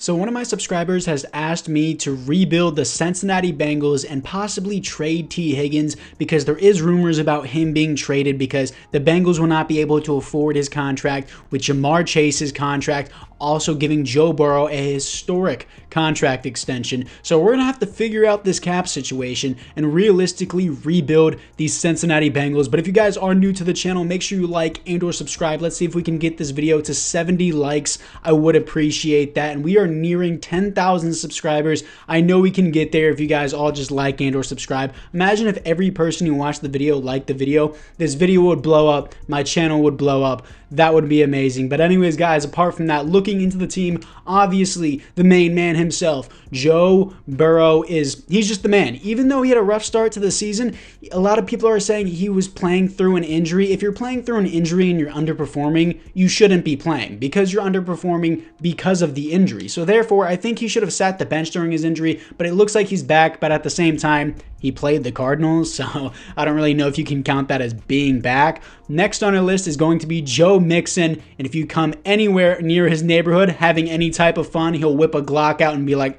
So one of my subscribers has asked me to rebuild the Cincinnati Bengals and possibly trade Tee Higgins because there is rumors about him being traded because the Bengals will not be able to afford his contract, with Jamar Chase's contract also giving Joe Burrow a historic contract extension. So we're going to have to figure out this cap situation and realistically rebuild the Cincinnati Bengals. But if you guys are new to the channel, make sure you like and or subscribe. Let's see if we can get this video to 70 likes. I would appreciate that. And we are nearing 10,000 subscribers. I know we can get there if you guys all just like and or subscribe. Imagine if every person who watched the video liked the video. This video would blow up. My channel would blow up. That would be amazing. But anyways, guys, apart from that, looking into the team, obviously the main man himself, Joe Burrow, he's just the man. Even though he had a rough start to the season, a lot of people are saying he was playing through an injury. If you're playing through an injury and you're underperforming, you shouldn't be playing because you're underperforming because of the injury. So therefore, I think he should have sat the bench during his injury, but it looks like he's back. But at the same time, he played the Cardinals, so I don't really know if you can count that as being back. Next on our list is going to be Joe Mixon, and if you come anywhere near his neighborhood having any type of fun, he'll whip a Glock out and be like,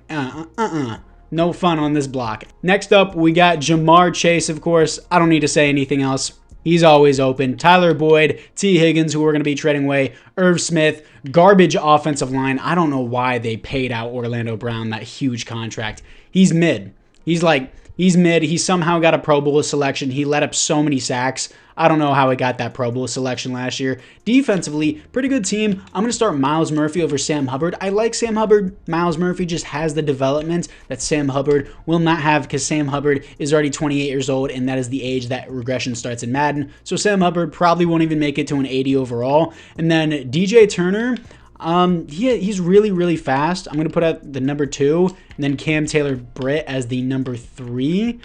no fun on this block. Next up, we got Jamar Chase, of course. I don't need to say anything else. He's always open. Tyler Boyd, Tee Higgins, who we're going to be trading away, Irv Smith, garbage offensive line. I don't know why they paid out Orlando Brown that huge contract. He's mid. He's mid. He somehow got a Pro Bowl selection. He let up so many sacks. I don't know how he got that Pro Bowl selection last year. Defensively, pretty good team. I'm going to start Myles Murphy over Sam Hubbard. I like Sam Hubbard. Myles Murphy just has the development that Sam Hubbard will not have because Sam Hubbard is already 28 years old, and that is the age that regression starts in Madden. So Sam Hubbard probably won't even make it to an 80 overall. And then DJ Turner, he's really, really fast. I'm going to put out the number 2, and then Cam Taylor-Britt as the number 3.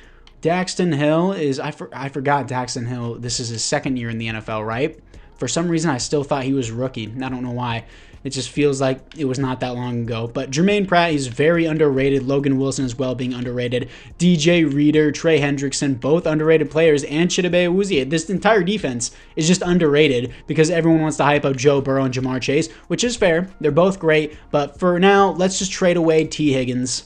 Daxton Hill is, I forgot Daxton Hill. This is his second year in the NFL, right? For some reason, I still thought he was rookie. I don't know why. It just feels like it was not that long ago. But Jermaine Pratt, he's very underrated. Logan Wilson as well being underrated. DJ Reader, Trey Hendrickson, both underrated players. And Chidobe Awuzie. This entire defense is just underrated because everyone wants to hype up Joe Burrow and Jamar Chase, which is fair. They're both great. But for now, let's just trade away Tee Higgins.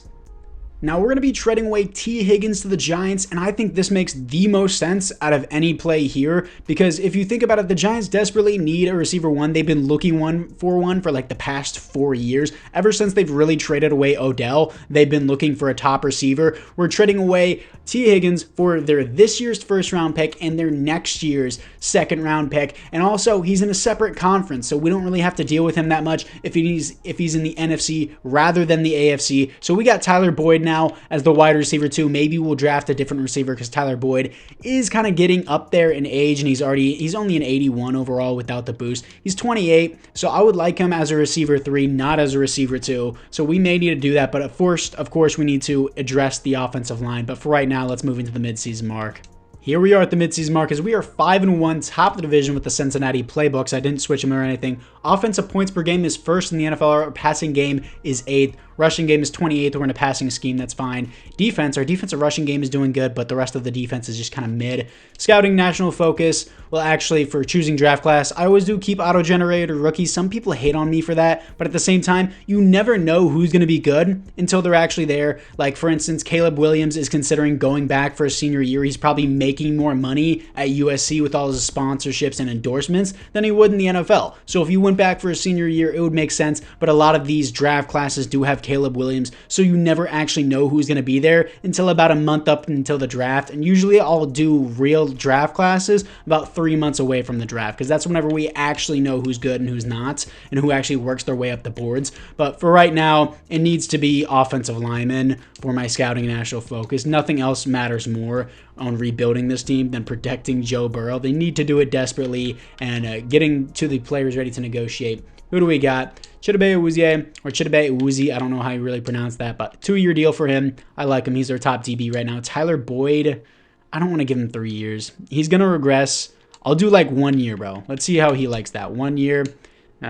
Now we're going to be trading away Tee Higgins to the Giants, and I think this makes the most sense out of any play here because if you think about it, the Giants desperately need a receiver one. They've been looking for one for like the past 4 years. Ever since they've really traded away Odell, they've been looking for a top receiver. We're trading away Tee Higgins for this year's first-round pick and their next year's second-round pick, and also he's in a separate conference, so we don't really have to deal with him that much if he's in the NFC rather than the AFC. So we got Tyler Boyd now as the wide receiver 2. Maybe we'll draft a different receiver because Tyler Boyd is kind of getting up there in age, and he's only an 81 overall without the boost. He's 28, so I would like him as a receiver 3, not as a receiver 2. So we may need to do that, but first, of course, we need to address the offensive line. But for right now, let's move into the midseason mark. Here we are at the midseason mark as we are 5-1, top of the division with the Cincinnati Playbooks. I didn't switch them or anything. Offensive points per game is first in the NFL. Our passing game is 8th. Rushing game is 28th. We're in a passing scheme. That's fine. Defense, our defensive rushing game is doing good, but the rest of the defense is just kind of mid. Scouting national focus. Well, actually, for choosing draft class, I always do keep auto-generated rookies. Some people hate on me for that, but at the same time, you never know who's going to be good until they're actually there. Like, for instance, Caleb Williams is considering going back for a senior year. He's probably making more money at USC with all his sponsorships and endorsements than he would in the NFL. So if you went back for a senior year, it would make sense, but a lot of these draft classes do have Caleb Williams, so you never actually know who's going to be there until about a month up until the draft. And usually I'll do real draft classes about 3 months away from the draft because that's whenever we actually know who's good and who's not and who actually works their way up the boards. But for right now, it needs to be offensive linemen for my scouting national focus. Nothing else matters more on rebuilding this team than protecting Joe Burrow. They need to do it desperately and getting to the players ready to negotiate. Who do we got? Chidobe Awuzie, I don't know how you really pronounce that, but 2-year deal for him. I like him. He's our top DB right now. Tyler Boyd, I don't want to give him 3 years. He's going to regress. I'll do like 1 year, bro. Let's see how he likes that. 1 year.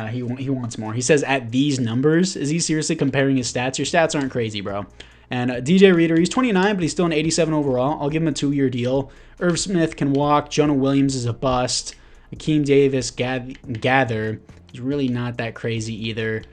He wants more. He says at these numbers. Is he seriously comparing his stats? Your stats aren't crazy, bro. And DJ Reader, he's 29, but he's still an 87 overall. I'll give him a 2-year deal. Irv Smith can walk. Jonah Williams is a bust. Akeem Davis Gather is really not that crazy either.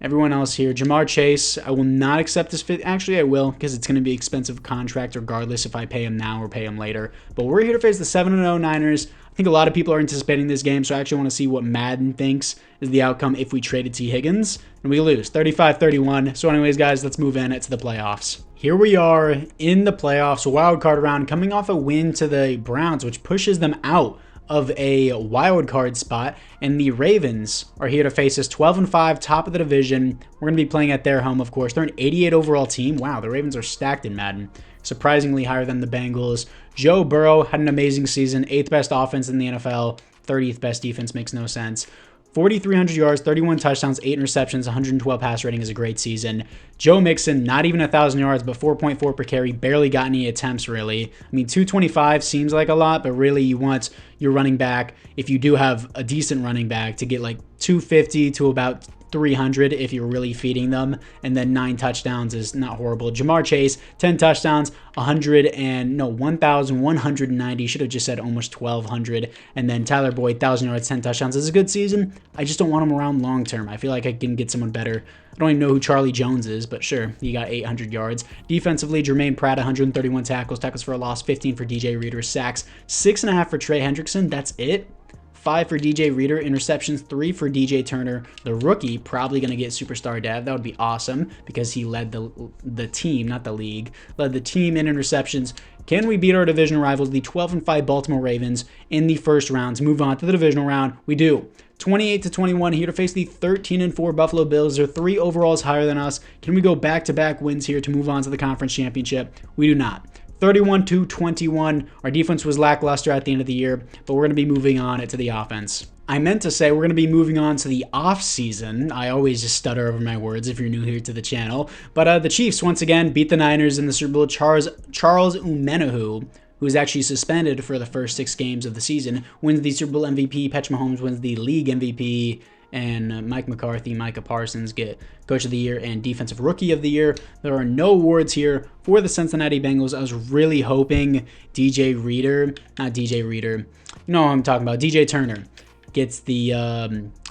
Everyone else here, Jamar Chase, I will not accept this fit. Actually, I will, because it's going to be expensive contract regardless if I pay him now or pay him later. But we're here to face the 7-0 Niners. I think a lot of people are anticipating this game, so I actually want to see what Madden thinks is the outcome if we traded Tee Higgins. And we lose, 35-31. So anyways, guys, let's move in to the playoffs. Here we are in the playoffs, wild card round, coming off a win to the Browns, which pushes them out of a wild card spot, and the Ravens are here to face us 12-5, top of the division. We're going to be playing at their home, of course. They're an 88 overall team. Wow, the Ravens are stacked in Madden. Surprisingly higher than the Bengals. Joe Burrow had an amazing season, 8th best offense in the NFL, 30th best defense, makes no sense. 4,300 yards, 31 touchdowns, 8 interceptions, 112 pass rating is a great season. Joe Mixon, not even 1,000 yards, but 4.4 per carry, barely got any attempts, really. I mean, 225 seems like a lot, but really you want your running back, if you do have a decent running back, to get like 250 to about 300 if you're really feeding them, and then 9 touchdowns is not horrible. Jamar Chase, 10 touchdowns, 1,190, should have just said almost 1,200, and then Tyler Boyd, 1,000 yards, 10 touchdowns. This is a good season. I just don't want him around long term. I feel like I can get someone better. I don't even know who Charlie Jones is, but sure, he got 800 yards. Defensively, Jermaine Pratt, 131 tackles for a loss, 15 for DJ Reader, sacks, 6.5 for Trey Hendrickson. That's it. 5 for DJ Reader, interceptions, 3 for DJ Turner. The rookie, probably going to get superstar dev. That would be awesome because he led the team, not the league, led the team in interceptions. Can we beat our division rivals, the 12-5 Baltimore Ravens, in the first round to move on to the divisional round? We do. 28-21 here to face the 13-4 Buffalo Bills. They're 3 overalls higher than us. Can we go back-to-back wins here to move on to the conference championship? We do not. 31-21. Our defense was lackluster at the end of the year, but we're going to be moving on to the offense. I meant to say we're going to be moving on to the off season. I always just stutter over my words if you're new here to the channel. But the Chiefs, once again, beat the Niners in the Super Bowl. Charles Omenihu, who is actually suspended for the first 6 games of the season, wins the Super Bowl MVP. Patrick Mahomes wins the league MVP. And Mike McCarthy, Micah Parsons get Coach of the Year and Defensive Rookie of the Year. There are no awards here for the Cincinnati Bengals. I was really hoping DJ Reader, not DJ Reader, you know what I'm talking about, DJ Turner gets the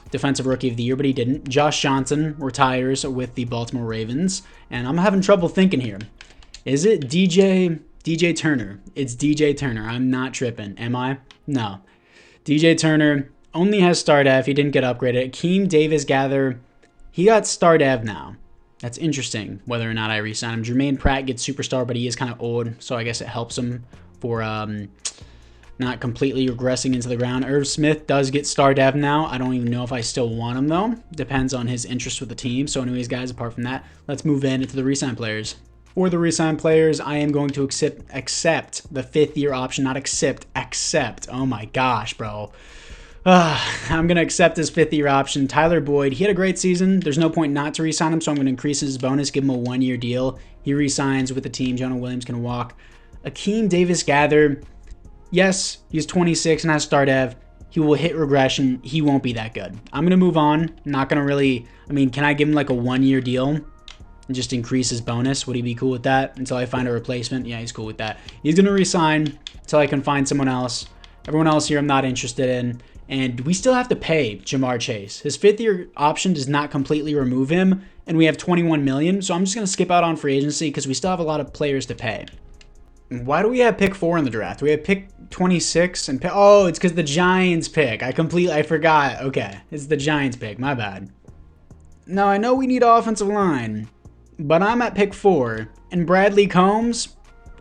Defensive Rookie of the Year, but he didn't. Josh Johnson retires with the Baltimore Ravens, and I'm having trouble thinking here. Is it DJ Turner? It's DJ Turner. I'm not tripping, am I? No. DJ Turner only has star dev. He didn't get upgraded. Akeem Davis-Gather, he got star dev now. That's interesting, whether or not I re-sign him. Jermaine Pratt gets superstar, but he is kind of old, so I guess it helps him for not completely regressing into the ground. Irv Smith does get star dev now. I don't even know if I still want him, though. Depends on his interest with the team. So anyways, guys, apart from that, let's move into the re-sign players. For the re-sign players, I am going to accept the 5th-year option. Not accept. Oh my gosh, bro. I'm going to accept his 5th-year option. Tyler Boyd, he had a great season. There's no point not to re-sign him, so I'm going to increase his bonus, give him a 1-year deal. He re-signs with the team. Jonah Williams can walk. Akeem Davis-Gather, yes, he's 26 and has star dev. He will hit regression. He won't be that good. I'm going to move on. Not going to really, I mean, can I give him like a 1-year deal and just increase his bonus? Would he be cool with that until I find a replacement? Yeah, he's cool with that. He's going to re-sign until I can find someone else. Everyone else here I'm not interested in. And we still have to pay Jamar Chase. His 5th-year option does not completely remove him, and we have $21 million, so I'm just going to skip out on free agency because we still have a lot of players to pay. Why do we have pick 4 in the draft? We have pick 26 and oh, it's because the Giants pick. I forgot. Okay, it's the Giants pick. My bad. Now, I know we need offensive line, but I'm at pick 4, and Bradley Combs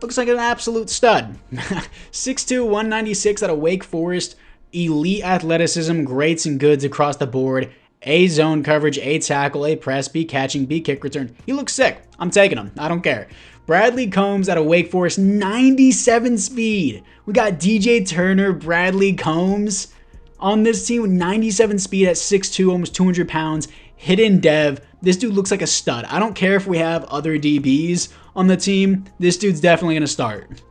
looks like an absolute stud. 6'2", 196 out of Wake Forest. Elite athleticism, greats and goods across the board. A zone coverage, A tackle, A press, B catching, B kick return. He looks sick. I'm taking him. I don't care. Bradley Combs out of Wake Forest, 97 speed. We got DJ Turner, Bradley Combs on this team with 97 speed at 6'2", almost 200 pounds. Hidden dev. This dude looks like a stud. I don't care if we have other DBs on the team. This dude's definitely going to start.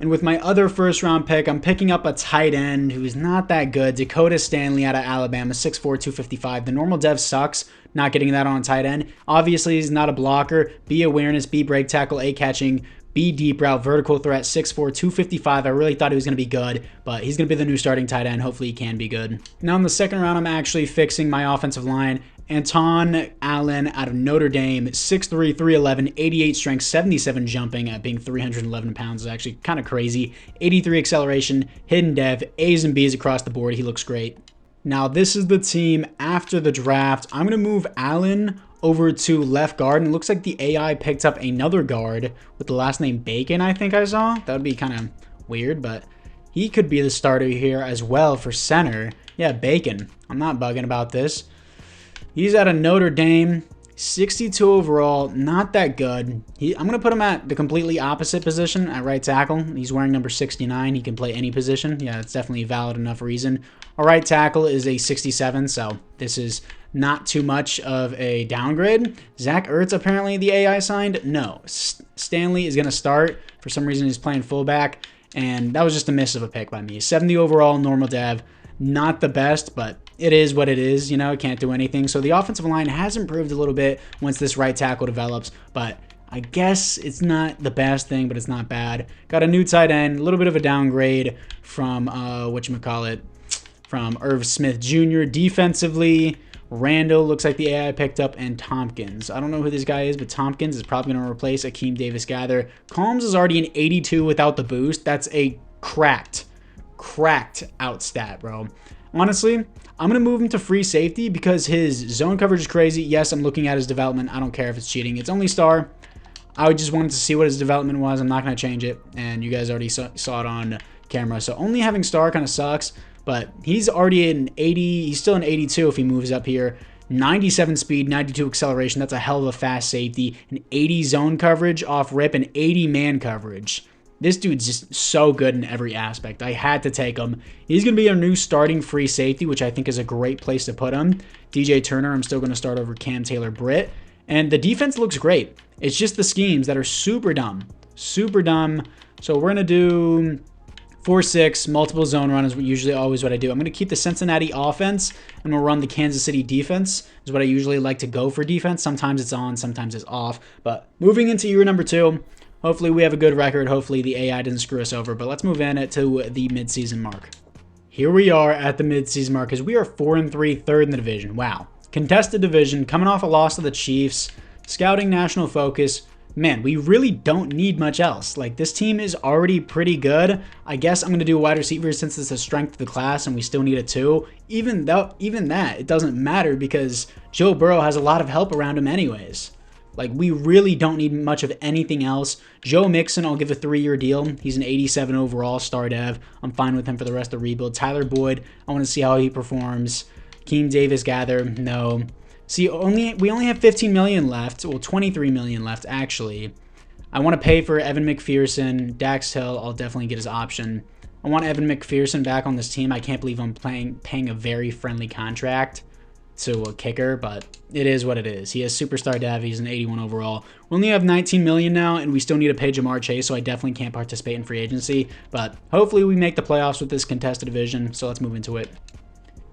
And with my other first-round pick, I'm picking up a tight end who's not that good. Dakota Stanley out of Alabama, 6'4", 255. The normal dev sucks, not getting that on a tight end. Obviously, he's not a blocker. B awareness, B break tackle, A catching, B deep route, vertical threat, 6'4", 255. I really thought he was going to be good, but he's going to be the new starting tight end. Hopefully he can be good. Now in the second round, I'm actually fixing my offensive line. Anton Allen out of Notre Dame, 6'3", 311, 88 strength, 77 jumping at being 311 pounds is actually kind of crazy. 83 acceleration, hidden depth, A's and B's across the board. He looks great. Now, this is the team after the draft. I'm going to move Allen over to left guard, and it looks like the AI picked up another guard with the last name Bacon, I think I saw. That would be kind of weird, but he could be the starter here as well for center. Yeah, Bacon. I'm not bugging about this. He's out of Notre Dame, 62 overall, not that good. I'm going to put him at the completely opposite position at right tackle. He's wearing number 69. He can play any position. Yeah, it's definitely a valid enough reason. Our right tackle is a 67, so this is not too much of a downgrade. Zach Ertz, apparently the AI signed. No, Stanley is going to start. For some reason, he's playing fullback, and that was just a miss of a pick by me. 70 overall, normal dev. Not the best, but it is what it is. You know, can't do anything. So the offensive line has improved a little bit once this right tackle develops, but I guess it's not the best thing, but it's not bad. Got a new tight end, a little bit of a downgrade from, from Irv Smith Jr. Defensively, Randall looks like the AI picked up, and Tompkins. I don't know who this guy is, but Tompkins is probably going to replace Akeem Davis-Gather. Combs is already an 82 without the boost. That's a cracked out stat, bro. Honestly, I'm going to move him to free safety because his zone coverage is crazy. Yes, I'm looking at his development. I don't care if it's cheating. It's only star. I just wanted to see what his development was. I'm not going to change it, and you guys already saw it on camera. So only having star kind of sucks, but he's already an 80. He's still an 82 if he moves up here. 97 speed, 92 acceleration. That's a hell of a fast safety. An 80 zone coverage off rip, and 80 man coverage. This dude's just so good in every aspect. I had to take him. He's going to be our new starting free safety, which I think is a great place to put him. DJ Turner, I'm still going to start over Cam Taylor-Britt. And the defense looks great. It's just the schemes that are super dumb. Super dumb. So we're going to do 4-6, multiple zone run is usually always what I do. I'm going to keep the Cincinnati offense, and we'll run the Kansas City defense is what I usually like to go for defense. Sometimes it's on, sometimes it's off. But moving into year number 2, hopefully we have a good record. Hopefully the AI doesn't screw us over. But let's move in to the midseason mark. Here we are at the midseason mark because we are 4-3, third in the division. Wow. Contested division, coming off a loss to the Chiefs, scouting national focus. Man, we really don't need much else. Like, this team is already pretty good. I guess I'm going to do wide receivers since it's a strength of the class and we still need a 2. Even that, it doesn't matter because Joe Burrow has a lot of help around him anyways. Like, we really don't need much of anything else. Joe Mixon, I'll give a 3-year deal. He's an 87 overall star dev. I'm fine with him for the rest of the rebuild. Tyler Boyd, I want to see how he performs. Keem Davis-Gather, no. See, we only have 15 million left. Well, 23 million left, actually. I want to pay for Evan McPherson. Dax Hill, I'll definitely get his option. I want Evan McPherson back on this team. I can't believe I'm paying a very friendly contract to a kicker, but it is what it is. He has superstar dev. He's an 81 overall. We only have 19 million now, and we still need to pay Jamar Chase, so I definitely can't participate in free agency. But hopefully we make the playoffs with this contested division, so let's move into it.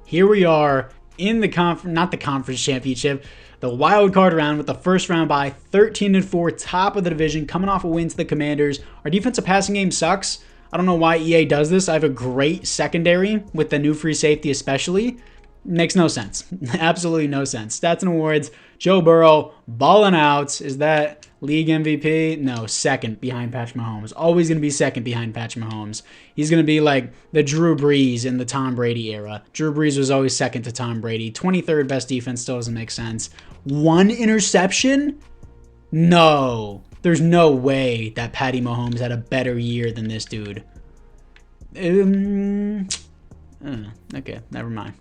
Here we are in the not the conference championship, the wild card round with the first round bye, 13-4, top of the division, coming off a win to the Commanders. Our defensive passing game sucks. I don't know why EA does this. I have a great secondary with the new free safety especially. Makes no sense. Absolutely no sense. Stats and awards. Joe Burrow balling out. Is that league MVP? No, second behind Patrick Mahomes. Always going to be second behind Patrick Mahomes. He's going to be like the Drew Brees in the Tom Brady era. Drew Brees was always second to Tom Brady. 23rd best defense still doesn't make sense. 1 interception? No. There's no way that Patty Mahomes had a better year than this dude. Okay, never mind.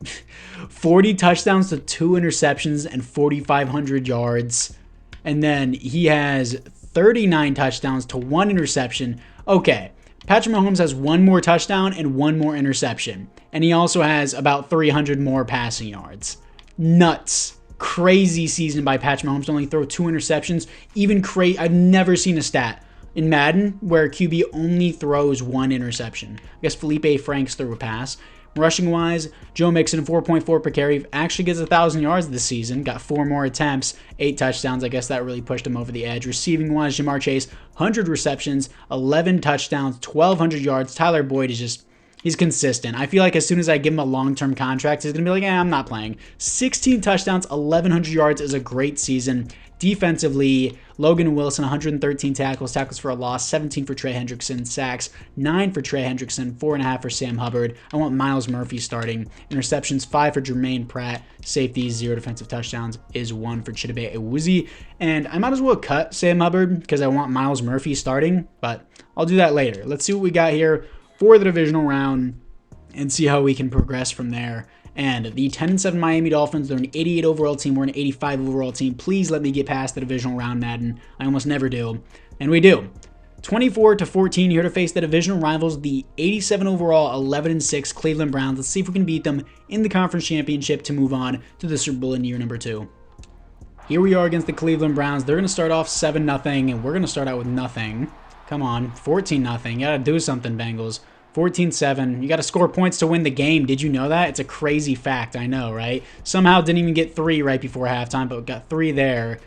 40 touchdowns to 2 interceptions and 4,500 yards. And then he has 39 touchdowns to 1 interception. Okay, Patrick Mahomes has 1 more touchdown and 1 more interception. And he also has about 300 more passing yards. Nuts. Crazy season by Patrick Mahomes to only throw 2 interceptions. Even crazy. I've never seen a stat in Madden where a QB only throws 1 interception. I guess Felipe Franks threw a pass. Rushing wise, Joe Mixon 4.4 per carry, actually gets 1,000 yards this season, got 4 more attempts, 8 touchdowns. I guess that really pushed him over the edge. Receiving wise, Jamar Chase 100 receptions, 11 touchdowns, 1,200 yards. Tyler Boyd is just He's consistent. I feel like as soon as I give him a long-term contract, he's going to be like, I'm not playing. 16 touchdowns, 1,100 yards is a great season. Defensively, Logan Wilson, 113 tackles, tackles for a loss, 17 for Trey Hendrickson, sacks, 9 for Trey Hendrickson, 4.5 for Sam Hubbard. I want Myles Murphy starting. Interceptions, 5 for Jermaine Pratt. Safeties, 0 defensive touchdowns is 1 for Chidobe Awuzie. And I might as well cut Sam Hubbard because I want Myles Murphy starting, but I'll do that later. Let's see what we got here for the divisional round and see how we can progress from there. And the 10-7 Miami Dolphins, they're an 88 overall team. We're an 85 overall team. Please let me get past the divisional round, Madden. I almost never do. And we do. 24-14 here to face the divisional rivals, the 87 overall, 11-6 Cleveland Browns. Let's see if we can beat them in the conference championship to move on to the Super Bowl in year number 2. Here we are against the Cleveland Browns. They're going to start off 7-0, and we're going to start out with nothing. Come on, 14-0. You got to do something, Bengals. 14-7. You got to score points to win the game. Did you know that? It's a crazy fact. I know, right? Somehow didn't even get 3 right before halftime, but got 3 there.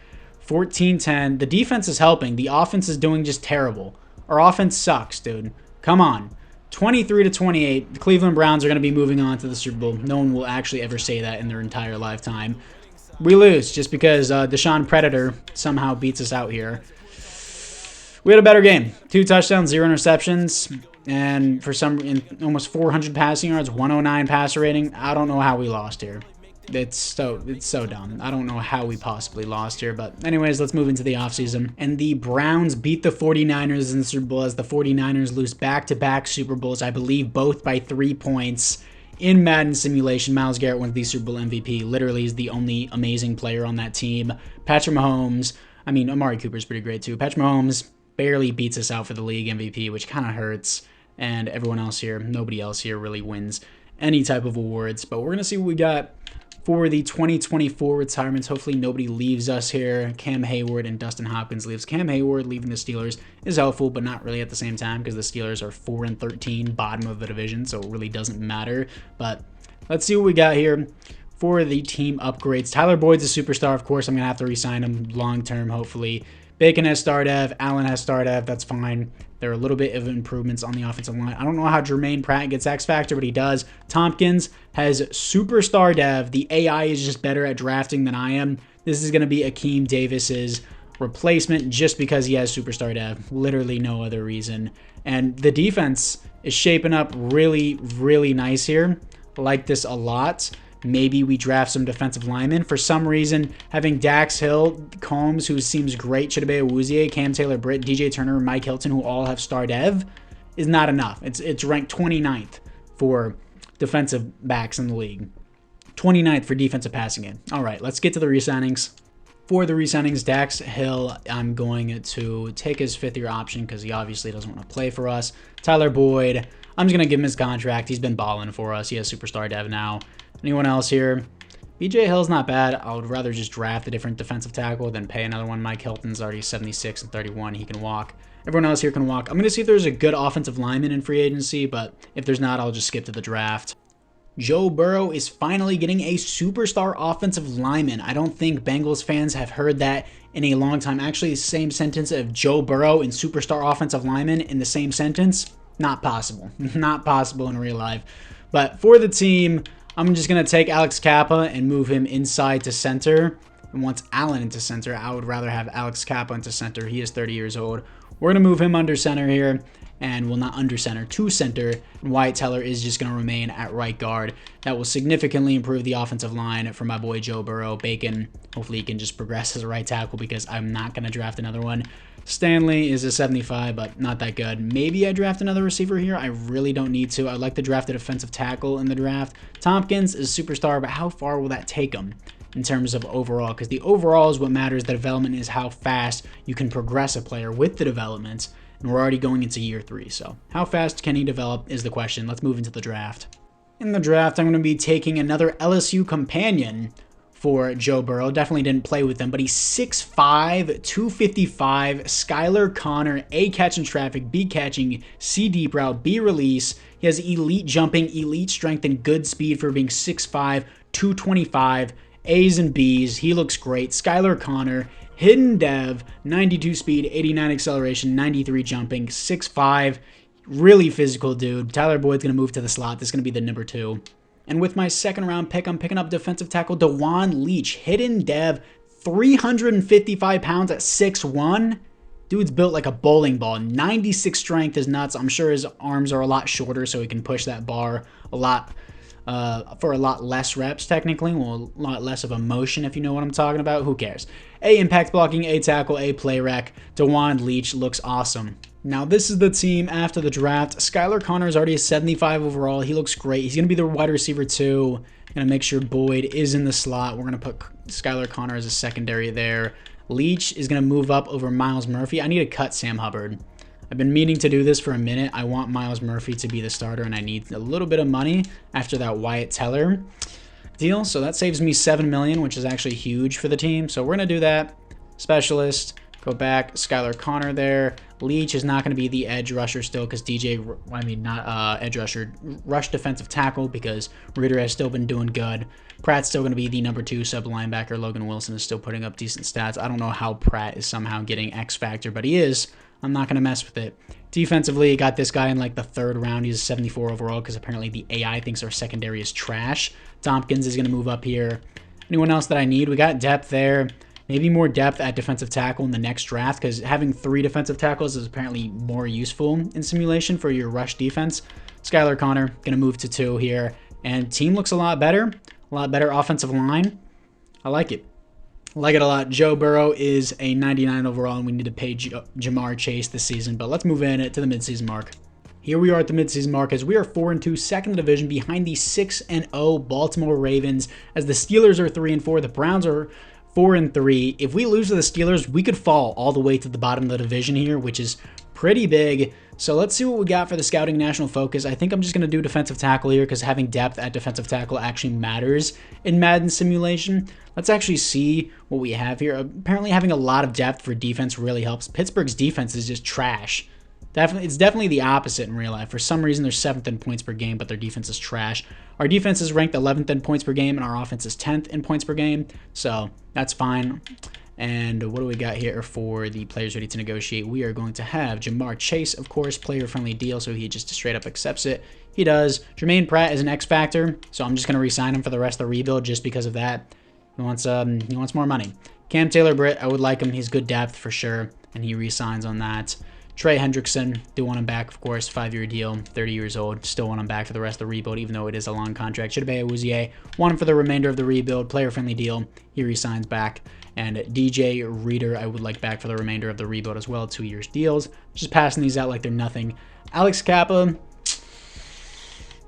14-10. The defense is helping. The offense is doing just terrible. Our offense sucks, dude. Come on. 23-28. The Cleveland Browns are going to be moving on to the Super Bowl. No one will actually ever say that in their entire lifetime. We lose just because Deshaun Predator somehow beats us out here. We had a better game. 2 touchdowns, 0 interceptions. And for almost 400 passing yards, 109 passer rating. I don't know how we lost here. It's so dumb. I don't know how we possibly lost here. But anyways, let's move into the offseason. And the Browns beat the 49ers in the Super Bowl as the 49ers lose back-to-back Super Bowls, I believe both by 3 points. In Madden simulation, Myles Garrett wins the Super Bowl MVP. Literally is the only amazing player on that team. Patrick Mahomes, I mean, Amari Cooper's pretty great too. Patrick Mahomes barely beats us out for the league MVP, which kind of hurts. And everyone else here, nobody else here really wins any type of awards. But we're going to see what we got for the 2024 retirements. Hopefully nobody leaves us here. Cam Hayward and Dustin Hopkins leaves. Cam Hayward leaving the Steelers is helpful, but not really at the same time because the Steelers are 4-13, bottom of the division, so it really doesn't matter. But let's see what we got here for the team upgrades. Tyler Boyd's a superstar, of course. I'm going to have to re-sign him long-term, hopefully. Bacon has star dev. Allen has star dev. That's fine. There are a little bit of improvements on the offensive line. I don't know how Jermaine Pratt gets X Factor, but he does. Tompkins has superstar dev. The AI is just better at drafting than I am. This is going to be Akeem Davis's replacement just because he has superstar dev. Literally no other reason. And the defense is shaping up really, really nice here. I like this a lot. Maybe we draft some defensive linemen. For some reason, having Dax Hill, Combs, who seems great, Chidobe Awuzie, Cam Taylor-Britt, DJ Turner, and Mike Hilton, who all have star dev, is not enough. It's ranked 29th for defensive backs in the league. 29th for defensive passing game. All right, let's get to the re-signings. For the re-signings, Dax Hill, I'm going to take his 5th-year option because he obviously doesn't want to play for us. Tyler Boyd, I'm just going to give him his contract. He's been balling for us. He has superstar dev now. Anyone else here? BJ Hill's not bad. I would rather just draft a different defensive tackle than pay another one. Mike Hilton's already 76 and 31. He can walk. Everyone else here can walk. I'm going to see if there's a good offensive lineman in free agency, but if there's not, I'll just skip to the draft. Joe Burrow is finally getting a superstar offensive lineman. I don't think Bengals fans have heard that in a long time. Actually, the same sentence of Joe Burrow and superstar offensive lineman in the same sentence, not possible. Not possible in real life. But for the team, I'm just going to take Alex Kappa and move him inside to center. And once Allen into center, I would rather have Alex Kappa into center. He is 30 years old. We're going to move him under center here. And well, not under center, to center. And Wyatt Teller is just going to remain at right guard. That will significantly improve the offensive line for my boy Joe Burrow. Bacon, hopefully he can just progress as a right tackle because I'm not going to draft another one. Stanley is a 75, but not that good. Maybe I draft another receiver here. I really don't need to. I'd like to draft a defensive tackle in the draft. Tompkins is superstar, but how far will that take him in terms of overall? Because the overall is what matters. The development is how fast you can progress a player with the development. And we're already going into year 3. So how fast can he develop is the question. Let's move into the draft. In the draft, I'm going to be taking another LSU companion for Joe Burrow. Definitely didn't play with him, but he's 6'5", 255, Skylar Connor, A, catch in traffic, B, catching, C, deep route, B, release. He has elite jumping, elite strength, and good speed for being 6'5", 225, A's and B's. He looks great. Skylar Connor, hidden dev, 92 speed, 89 acceleration, 93 jumping, 6'5". Really physical dude. Tyler Boyd's going to move to the slot. This is going to be the number 2. And with my second round pick, I'm picking up defensive tackle Dewan Leach. Hidden dev, 355 pounds at 6'1". Dude's built like a bowling ball. 96 strength is nuts. I'm sure his arms are a lot shorter, so he can push that bar a lot for a lot less reps, technically. Well, a lot less of a motion, if you know what I'm talking about. Who cares? A impact blocking, A tackle, A play rec. Dewan Leach looks awesome. Now, this is the team after the draft. Skylar Connor is already a 75 overall. He looks great. He's going to be the wide receiver, too. Going to make sure Boyd is in the slot. We're going to put Skylar Connor as a secondary there. Leach is going to move up over Myles Murphy. I need to cut Sam Hubbard. I've been meaning to do this for a minute. I want Myles Murphy to be the starter, and I need a little bit of money after that Wyatt Teller deal. So that saves me $7 million, which is actually huge for the team. So we're going to do that. Specialist, go back. Skylar Connor there. Leach is not going to be the edge rusher still because edge rusher, rush defensive tackle because Reader has still been doing good. Pratt's still going to be the number 2 sub linebacker. Logan Wilson is still putting up decent stats. I don't know how Pratt is somehow getting X factor, but he is. I'm not going to mess with it. Defensively, got this guy in like the 3rd round. He's a 74 overall because apparently the AI thinks our secondary is trash. Tompkins is going to move up here. Anyone else that I need? We got depth there. Maybe more depth at defensive tackle in the next draft because having 3 defensive tackles is apparently more useful in simulation for your rush defense. Skylar Connor going to move to 2 here. And team looks a lot better. A lot better offensive line. I like it. I like it a lot. Joe Burrow is a 99 overall, and we need to pay Jamar Chase this season. But let's move in to the midseason mark. Here we are at the midseason mark as we are 4-2, second in the division behind the 6-0 Baltimore Ravens. As the Steelers are 3-4, the Browns are 4-3. If we lose to the Steelers, we could fall all the way to the bottom of the division here, which is pretty big. So let's see what we got for the scouting national focus. I think I'm just going to do defensive tackle here because having depth at defensive tackle actually matters in Madden simulation. Let's actually see what we have here. Apparently having a lot of depth for defense really helps. Pittsburgh's defense is just trash. It's definitely the opposite in real life. For some reason, they're 7th in points per game, but their defense is trash. Our defense is ranked 11th in points per game, and our offense is 10th in points per game. So that's fine. And what do we got here for the players ready to negotiate? We are going to have Jamar Chase, of course, player-friendly deal, so he just straight up accepts it. He does. Jermaine Pratt is an X factor, so I'm just going to re-sign him for the rest of the rebuild just because of that. He wants more money. Cam Taylor-Britt, I would like him. He's good depth for sure, and he re-signs on that. Trey Hendrickson, do want him back, of course, 5-year deal, 30 years old. Still want him back for the rest of the rebuild, even though it is a long contract. Chidobe Awuzie, want him for the remainder of the rebuild, player-friendly deal. He re-signs back. And DJ Reader, I would like back for the remainder of the rebuild as well, 2 years deals. Just passing these out like they're nothing. Alex Kappa,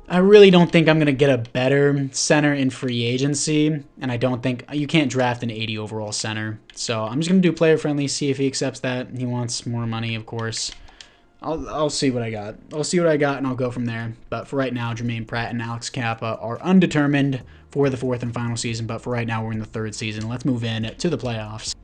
I really don't think I'm going to get a better center in free agency, and I don't think you can't draft an 80 overall center. So I'm just going to do player friendly, see if he accepts that. He wants more money, of course. I'll see what I got. I'll see what I got, and I'll go from there. But for right now, Jermaine Pratt and Alex Kappa are undetermined for the 4th and final season. But for right now, we're in the 3rd season. Let's move in to the playoffs.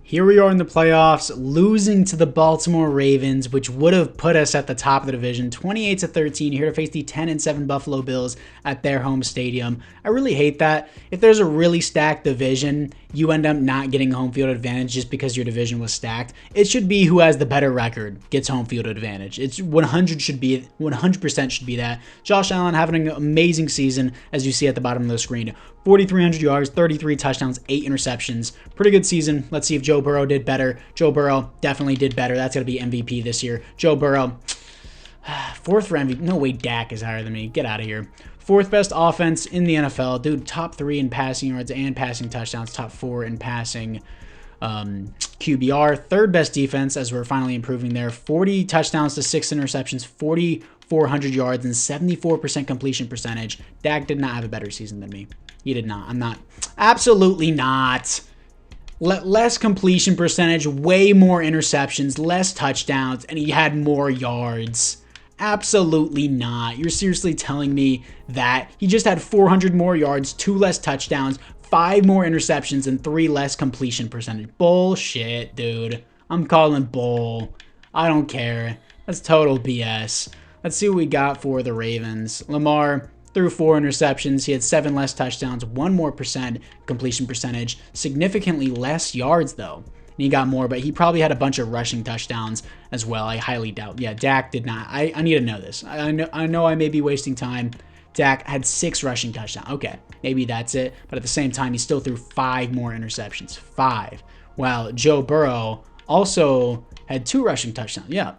Here we are in the playoffs, losing to the Baltimore Ravens, which would have put us at the top of the division, 28-13, here to face the 10-7 Buffalo Bills at their home stadium. I really hate that. If there's a really stacked division, you end up not getting home field advantage just because your division was stacked. It should be who has the better record gets home field advantage. It's 100% should be that. Josh Allen having an amazing season, as you see at the bottom of the screen. 4,300 yards, 33 touchdowns, 8 interceptions. Pretty good season. Let's see if Joe Burrow did better. Joe Burrow definitely did better. That's going to be MVP this year. Joe Burrow, 4th for MVP. No way Dak is higher than me. Get out of here. 4th best offense in the NFL. Dude, top 3 in passing yards and passing touchdowns. Top 4 in passing QBR. 3rd best defense, as we're finally improving there. 40 touchdowns to 6 interceptions. 4,400 yards and 74% completion percentage. Dak did not have a better season than me. He did not. I'm not. Absolutely not. Less completion percentage, way more interceptions, less touchdowns, and he had more yards. Absolutely not. You're seriously telling me that he just had 400 more yards, 2 less touchdowns, 5 more interceptions, and 3 less completion percentage. Bullshit, dude. I'm calling bull. I don't care. That's total BS. Let's see what we got for the Ravens. Lamar threw 4 interceptions. He had 7 less touchdowns, 1 more percent completion percentage, significantly less yards though. and he got more, but he probably had a bunch of rushing touchdowns as well. I highly doubt. Yeah, Dak did not. I need to know this. I know I may be wasting time. Dak had 6 rushing touchdowns. Okay, maybe that's it. But at the same time, he still threw 5 more interceptions. 5. While Joe Burrow also had 2 rushing touchdowns. Yeah.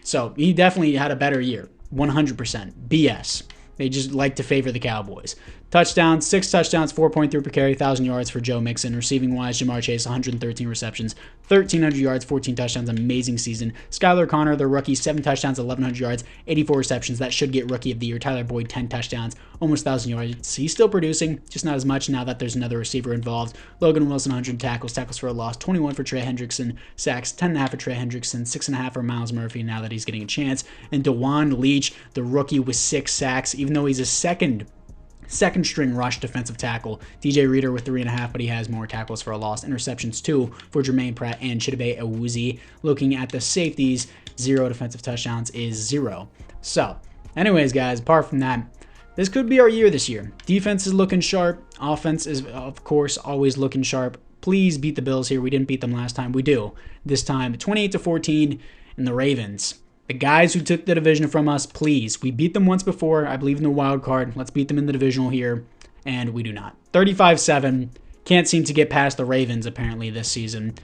So he definitely had a better year. 100%. BS. They just like to favor the Cowboys. Touchdowns, 6 touchdowns, 4.3 per carry, 1,000 yards for Joe Mixon. Receiving-wise, Jamar Chase, 113 receptions, 1,300 yards, 14 touchdowns. Amazing season. Skylar Connor, the rookie, 7 touchdowns, 1,100 yards, 84 receptions. That should get Rookie of the Year. Tyler Boyd, 10 touchdowns, almost 1,000 yards. He's still producing, just not as much now that there's another receiver involved. Logan Wilson, 100 tackles for a loss, 21 for Trey Hendrickson. Sacks, 10.5 for Trey Hendrickson, 6.5 for Myles Murphy now that he's getting a chance. And DeJuan Leach, the rookie, with 6 sacks, even though he's a second string rush defensive tackle. DJ Reader with 3.5, but he has more tackles for a loss. Interceptions 2 for Jermaine Pratt and Chidobe Awuzie. Looking at the safeties, 0 defensive touchdowns is 0. So, anyways, guys, apart from that, this could be our year this year. Defense is looking sharp. Offense is, of course, always looking sharp. Please beat the Bills here. We didn't beat them last time. We do. This time, 28-14, and the Ravens. The guys who took the division from us, please. We beat them once before, I believe, in the wild card. Let's beat them in the divisional here, and we do not. 35-7. Can't seem to get past the Ravens, apparently, this season.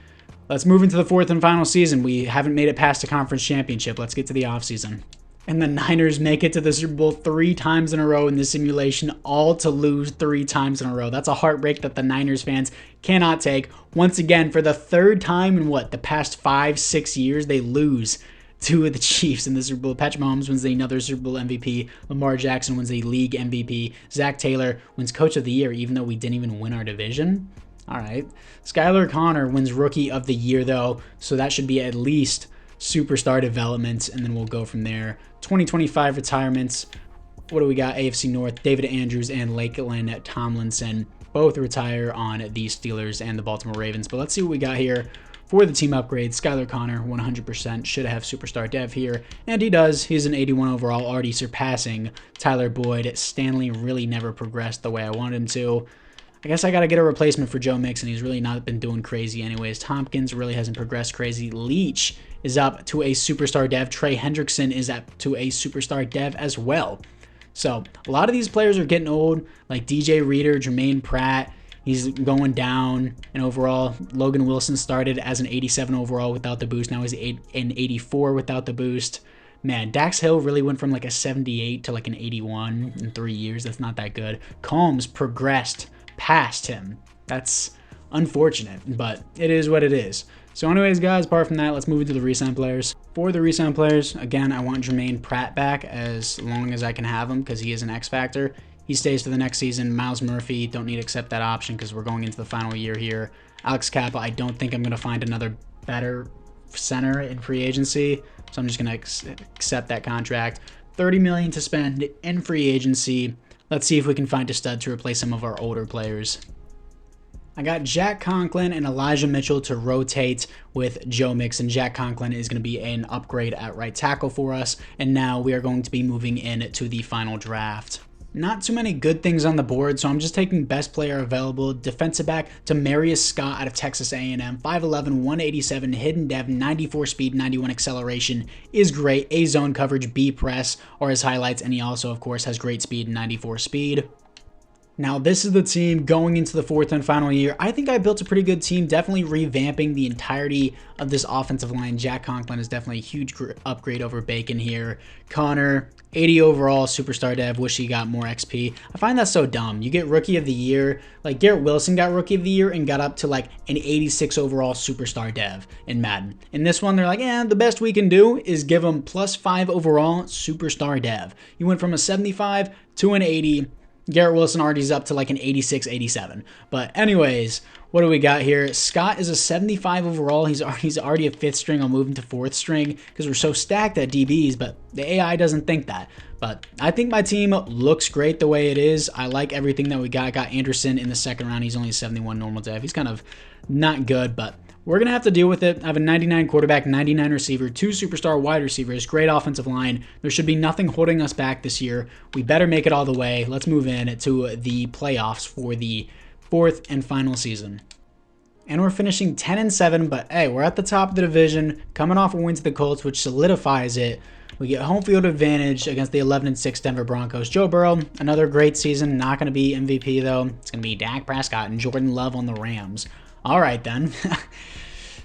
Let's move into the 4th and final season. We haven't made it past the conference championship. Let's get to the offseason. And the Niners make it to the Super Bowl 3 times in a row in this simulation, all to lose 3 times in a row. That's a heartbreak that the Niners fans cannot take. Once again, for the 3rd time in the past 5-6 years, they lose to the Chiefs in the Super Bowl. Patrick Mahomes wins another Super Bowl MVP. Lamar Jackson wins a league MVP. Zach Taylor wins Coach of the Year, even though we didn't even win our division. All right. Skylar Connor wins Rookie of the Year, though, so that should be at least superstar development, and then we'll go from there. 2025 retirements. What do we got? AFC North, David Andrews and Lakeland Tomlinson both retire on the Steelers and the Baltimore Ravens. But let's see what we got here. For the team upgrade, Skylar Connor, 100% should have superstar dev here, and he does. He's an 81 overall, already surpassing Tyler Boyd. Stanley really never progressed the way I wanted him to. I guess I got to get a replacement for Joe Mixon. He's really not been doing crazy anyways. Tompkins really hasn't progressed crazy. Leach is up to a superstar dev. Trey Hendrickson is up to a superstar dev as well. So a lot of these players are getting old, like DJ Reader, Jermaine Pratt. He's going down, and overall, Logan Wilson started as an 87 overall without the boost. Now he's an 84 without the boost. Man, Dax Hill really went from like a 78 to like an 81 in 3 years. That's not that good. Combs progressed past him. That's unfortunate, but it is what it is. So anyways, guys, apart from that, let's move into the re-sign players. For the re-sign players, again, I want Jermaine Pratt back as long as I can have him because he is an X factor. He stays for the next season. Myles Murphy, don't need to accept that option because we're going into the final year here. Alex Kappa, I don't think I'm going to find another better center in free agency, so I'm just going to accept that contract. $30 million to spend in free agency. Let's see if we can find a stud to replace some of our older players. I got Jack Conklin and Elijah Mitchell to rotate with Joe Mixon. Jack Conklin is going to be an upgrade at right tackle for us, and now we are going to be moving into the final draft. Not too many good things on the board, so I'm just taking best player available. Defensive back Demarius Scott out of Texas A&M, 5'11", 187, hidden dev, 94 speed, 91 acceleration is great. A zone coverage, B press are his highlights, and he also, of course, has great speed, 94 speed. Now, this is the team going into the 4th and final year. I think I built a pretty good team, definitely revamping the entirety of this offensive line. Jack Conklin is definitely a huge upgrade over Bacon here. Connor, 80 overall, superstar dev. Wish he got more XP. I find that so dumb. You get Rookie of the Year. Like, Garrett Wilson got Rookie of the Year and got up to, like, an 86 overall superstar dev in Madden. In this one, they're like, the best we can do is give him +5 overall superstar dev. You went from a 75 to an 80. Garrett Wilson already is up to like an 86, 87. But anyways, what do we got here? Scott is a 75 overall. He's already a 5th string. I'll move him to 4th string because we're so stacked at DBs, but the AI doesn't think that. But I think my team looks great the way it is. I like everything that we got. Got Anderson in the 2nd round. He's only a 71 normal dev. He's kind of not good, but we're going to have to deal with it. I have a 99 quarterback, 99 receiver, 2 superstar wide receivers, great offensive line. There should be nothing holding us back this year. We better make it all the way. Let's move in to the playoffs for the 4th and final season. And we're finishing 10-7, but hey, we're at the top of the division, coming off a win to the Colts, which solidifies it. We get home field advantage against the 11-6 Denver Broncos. Joe Burrow, another great season. Not going to be MVP, though. It's going to be Dak Prescott and Jordan Love on the Rams. All right, then.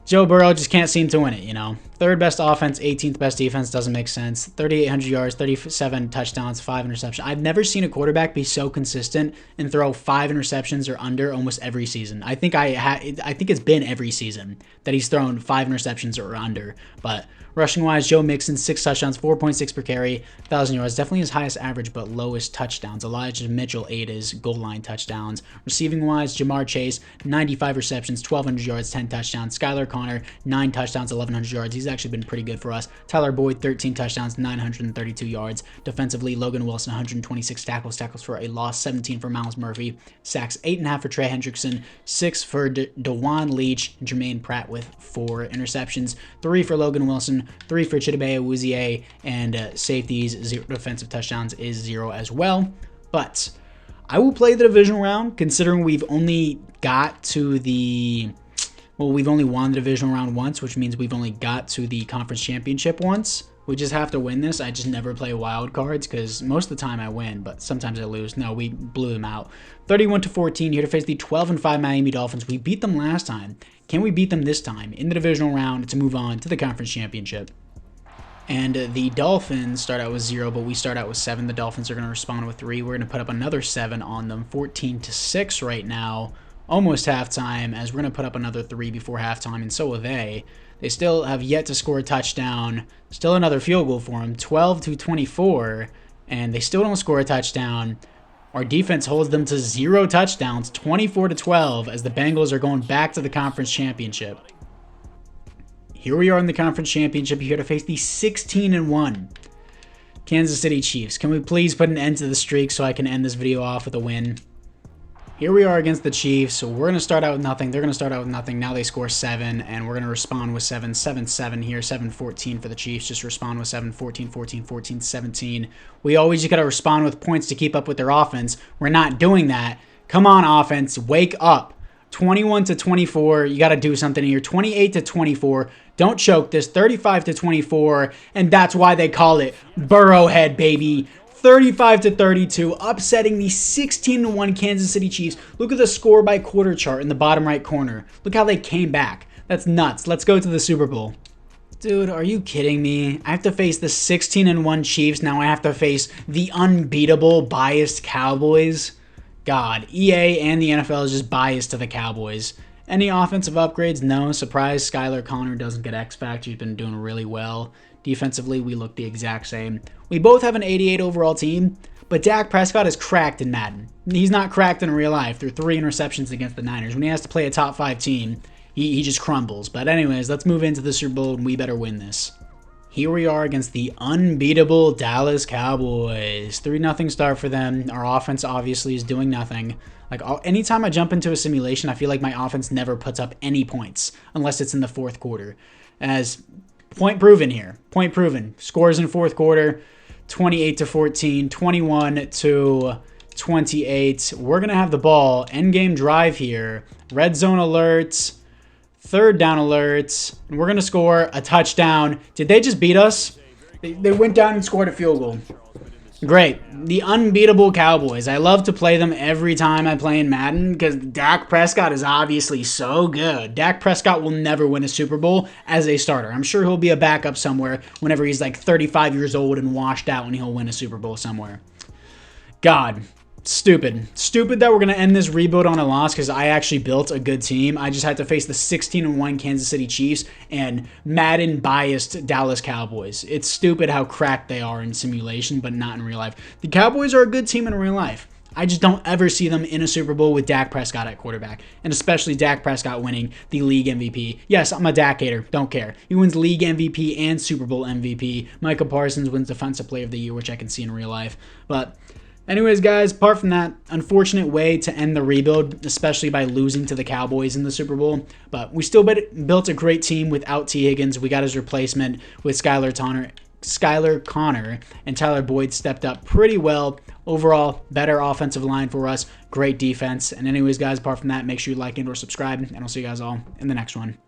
Joe Burrow just can't seem to win it, you know. Third best offense, 18th best defense, doesn't make sense. 3,800 yards, 37 touchdowns, 5 interceptions. I've never seen a quarterback be so consistent and throw 5 interceptions or under almost every season. I think it's been every season that he's thrown 5 interceptions or under. But rushing-wise, Joe Mixon, 6 touchdowns, 4.6 per carry, 1,000 yards. Definitely his highest average, but lowest touchdowns. Elijah Mitchell, 8 is goal line touchdowns. Receiving-wise, Jamar Chase, 95 receptions, 1,200 yards, 10 touchdowns. Skylar Connor, 9 touchdowns, 1,100 yards. He's actually been pretty good for us. Tyler Boyd, 13 touchdowns, 932 yards. Defensively, Logan Wilson, 126 tackles for a loss, 17 for Myles Murphy. Sacks, 8.5 for Trey Hendrickson, 6 for DeJuan Leach, and Jermaine Pratt with 4 interceptions, 3 for Logan Wilson, 3 for Chidobe Awuzie, and safeties, 0 defensive touchdowns is 0 as well. But I will play the divisional round, considering we've only got to the... Well, we've only won the divisional round once, which means we've only got to the conference championship once. We just have to win this. I just never play wild cards because most of the time I win, but sometimes I lose. No, we blew them out. 31-14 here to face the 12-5 Miami Dolphins. We beat them last time. Can we beat them this time in the divisional round to move on to the conference championship? And the Dolphins start out with 0, but we start out with 7. The Dolphins are going to respond with 3. We're going to put up another 7 on them. 14-6 right now. Almost halftime, as we're going to put up another 3 before halftime, and so will they. They still have yet to score a touchdown. Still another field goal for them, 12-24, and they still don't score a touchdown. Our defense holds them to 0 touchdowns, 24-12, as the Bengals are going back to the conference championship. Here we are in the conference championship, here to face the 16-1 Kansas City Chiefs. Can we please put an end to the streak so I can end this video off with a win? Here we are against the Chiefs, so we're going to start out with nothing. They're going to start out with nothing. Now they score 7, and we're going to respond with 7. 7-7 here, 7-14 for the Chiefs. Just respond with 7, 14, 14, 14, 17. We always just got to respond with points to keep up with their offense. We're not doing that. Come on, offense. Wake up. 21-24. You got to do something here. 28-24. Don't choke this. 35-24, and that's why they call it Burrowhead, baby. 35-32, upsetting the 16-1 Kansas City Chiefs. Look at the score by quarter chart in the bottom right corner. Look how they came back. That's nuts. Let's go to the Super Bowl. Dude, are you kidding me? I have to face the 16-1 Chiefs. Now I have to face the unbeatable, biased Cowboys. God, EA and the NFL is just biased to the Cowboys. Any offensive upgrades? No. Surprise, Skylar Connor doesn't get X Factor. He's been doing really well. Defensively, we look the exact same. We both have an 88 overall team, but Dak Prescott is cracked in Madden. He's not cracked in real life through 3 interceptions against the Niners. When he has to play a top 5 team, he just crumbles. But anyways, let's move into the Super Bowl, and we better win this. Here we are against the unbeatable Dallas Cowboys. 3-0 start for them. Our offense obviously is doing nothing. Like anytime I jump into a simulation, I feel like my offense never puts up any points unless it's in the fourth quarter. As point proven here. Point proven. Scores in fourth quarter, 28-14, 21-28. We're going to have the ball. Endgame drive here. Red zone alerts. Third down alerts. And we're going to score a touchdown. Did they just beat us? They went down and scored a field goal. Great. The unbeatable Cowboys. I love to play them every time I play in Madden because Dak Prescott is obviously so good. Dak Prescott will never win a Super Bowl as a starter. I'm sure he'll be a backup somewhere whenever he's like 35 years old and washed out and he'll win a Super Bowl somewhere. God. Stupid. Stupid that we're going to end this rebuild on a loss because I actually built a good team. I just had to face the 16-1 Kansas City Chiefs and Madden-biased Dallas Cowboys. It's stupid how cracked they are in simulation, but not in real life. The Cowboys are a good team in real life. I just don't ever see them in a Super Bowl with Dak Prescott at quarterback, and especially Dak Prescott winning the league MVP. Yes, I'm a Dak hater. Don't care. He wins league MVP and Super Bowl MVP. Micah Parsons wins Defensive Player of the Year, which I can see in real life. But anyways, guys, apart from that, unfortunate way to end the rebuild, especially by losing to the Cowboys in the Super Bowl. But we still built a great team without Tee Higgins. We got his replacement with Skylar Skylar Connor and Tyler Boyd stepped up pretty well. Overall, better offensive line for us, great defense. And anyways, guys, apart from that, make sure you like and or subscribe, and I'll see you guys all in the next one.